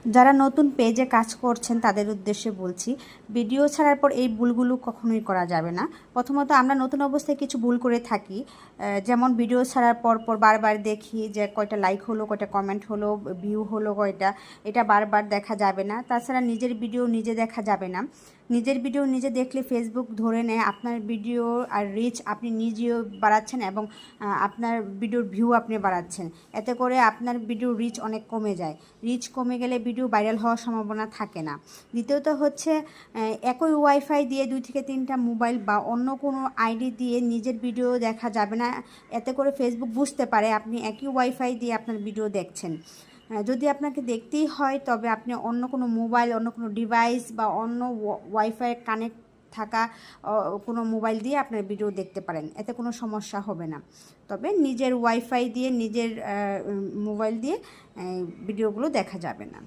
যারা নতুন পেজে কাজ করছেন তাদের উদ্দেশ্যে বলছি, ভিডিও ছাড়ার পর এই ভুলগুলো কখনোই করা যাবে না। প্রথমত আমরা নতুন অবস্থায় কিছু ভুল করে থাকি, যেমন ভিডিও ছাড়ার পর বারবার দেখি যে কয়টা লাইক হলো, কয়টা কমেন্ট হলো, ভিউ হলো কয়টা, এটা বারবার দেখা যাবে না। তাছাড়া নিজের ভিডিও নিজে দেখা যাবে না। নিজের ভিডিও নিজে দেখলে ফেসবুক ধরে নেয় আপনার ভিডিও আর রিচ আপনি নিজেও বাড়াচ্ছেন এবং আপনার ভিডিওর ভিউ আপনি বাড়াচ্ছেন। এতে করে আপনার ভিডিওর রিচ অনেক কমে যায়। রিচ কমে গেলে ভিডিও ভাইরাল হওয়ার সম্ভাবনা থাকে না। দ্বিতীয়ত হচ্ছে, একই ওয়াইফাই দিয়ে 2 থেকে 3টা মোবাইল বা অন্য কোনো আইডি দিয়ে নিজের ভিডিও দেখা যাবে না। এতে করে ফেসবুক বুঝতে পারে আপনি একই ওয়াইফাই দিয়ে আপনার ভিডিও দেখছেন। যদি আপনাকে দেখতেই হয় তবে আপনি অন্য কোনো মোবাইল, অন্য কোনো ডিভাইস বা অন্য ওয়াইফাই কানেক্ট থাকা কোনো মোবাইল দিয়ে আপনার ভিডিও দেখতে পারেন, এতে কোনো সমস্যা হবে না। তবে নিজের ওয়াইফাই দিয়ে নিজের মোবাইল দিয়ে ভিডিওগুলো দেখা যাবে না।